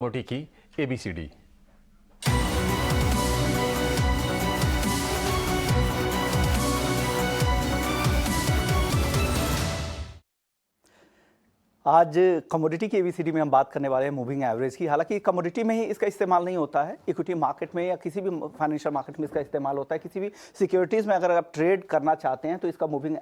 मोटी की ABCD। आज कमोडिटी की एबीसीडी में हम बात करने वाले हैं मूविंग एवरेज की। हालांकि कमोडिटी में ही इसका इस्तेमाल नहीं होता है, इक्विटी मार्केट में या किसी भी फाइनेंशियल मार्केट में इसका इस्तेमाल होता है। किसी भी सिक्योरिटीज़ में अगर आप ट्रेड करना चाहते हैं तो इसका मूविंग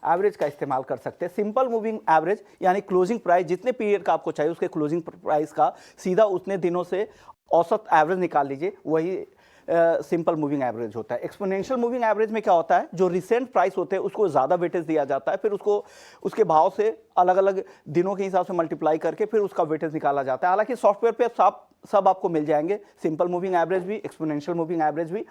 एवरेज का इस्तेमाल कर सकते हैं। सिंपल मूविंग एवरेज यानी क्लोजिंग प्राइस, जितने पीरियड का आपको चाहिए उसके क्लोजिंग प्राइस का सीधा उतने दिनों से औसत एवरेज निकाल लीजिए, वही सिंपल मूविंग एवरेज होता है। एक्सपोनेंशियल मूविंग एवरेज में क्या होता है, जो रिसेंट प्राइस होते हैं उसको ज़्यादा वेटेज दिया जाता है, फिर उसको उसके भाव से अलग अलग दिनों के हिसाब से मल्टीप्लाई करके फिर उसका वेटेज निकाला जाता है। हालांकि सॉफ्टवेयर पे सब आपको मिल जाएंगे, सिंपल मूविंग एवरेज भी, एक्सपोनेंशियल मूविंग एवरेज भी।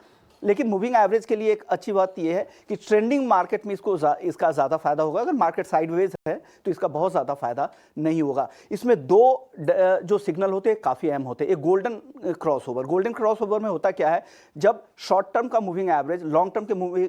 लेकिन मूविंग एवरेज के लिए एक अच्छी बात यह है कि ट्रेंडिंग मार्केट में इसका ज़्यादा फायदा होगा। अगर मार्केट साइडवेज है तो इसका बहुत ज़्यादा फायदा नहीं होगा। इसमें दो जो सिग्नल होते हैं काफ़ी अहम होते हैं। एक गोल्डन क्रॉसओवर। गोल्डन क्रॉसओवर में होता क्या है, जब शॉर्ट टर्म का मूविंग एवरेज लॉन्ग टर्म के मूविंग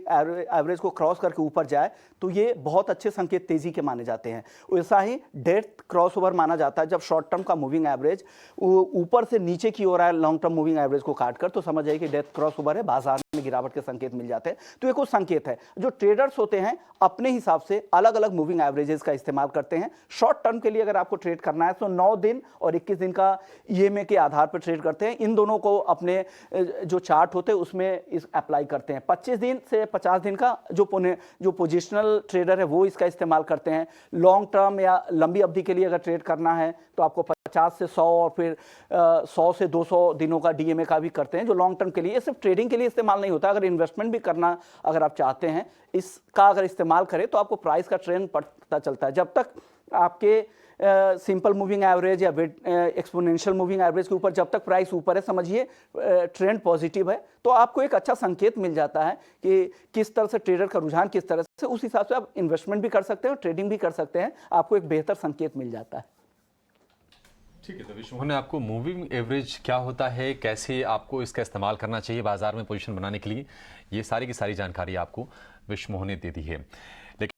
एवरेज को क्रॉस करके ऊपर जाए तो ये बहुत अच्छे संकेत तेजी के माने जाते हैं। वैसा ही डेथ क्रॉसओवर माना जाता है। जब शॉर्ट टर्म का मूविंग एवरेज ऊपर से नीचे की ओर आए लॉन्ग टर्म मूविंग एवरेज को काटकर, तो समझ जाइए कि डेथ क्रॉसओवर है, बाजार में गिरावट के संकेत मिल जाते हैं। तो ये कुछ संकेत है। जो ट्रेडर्स होते हैं अपने हिसाब से अलग अलग मूविंग एवरेजेस का इस्तेमाल करते हैं। शॉर्ट टर्म के लिए अगर आपको ट्रेड करना है तो 9 दिन और 21 दिन का ईएमए के आधार पर ट्रेड करते हैं। इन दोनों को अपने जो चार्ट होते हैं उसमें इस अप्लाई करते हैं। 25 दिन से 50 दिन का जो पोजिशनल ट्रेडर है वो इसका इस्तेमाल करते हैं। लॉन्ग टर्म या लंबी अवधि के लिए अगर ट्रेड करना है तो आपको 50 से 100 और फिर 100 से 200 दिनों का डीएमए का भी करते हैं, जो लॉन्ग टर्म के लिए। ये सिर्फ ट्रेडिंग के लिए इस्तेमाल नहीं होता, अगर इन्वेस्टमेंट भी करना अगर आप चाहते हैं इसका अगर इस्तेमाल करें तो आपको प्राइस का ट्रेंड पता चलता है। जब तक आपके सिंपल मूविंग एवरेज या एक्सपोनेंशियल मूविंग एवरेज के ऊपर जब तक प्राइस ऊपर है, समझिए ट्रेंड पॉजिटिव है, तो आपको एक अच्छा संकेत मिल जाता है कि किस तरह से ट्रेडर का रुझान किस तरह से, उस हिसाब से आप इन्वेस्टमेंट भी कर सकते हैं और ट्रेडिंग भी कर सकते हैं। आपको एक बेहतर संकेत मिल जाता है। ठीक है, तो विश्व मोहन ने आपको मूविंग एवरेज क्या होता है, कैसे आपको इसका इस्तेमाल करना चाहिए बाजार में पोजीशन बनाने के लिए, ये सारी की सारी जानकारी आपको विश्व मोहन ने दे दी है।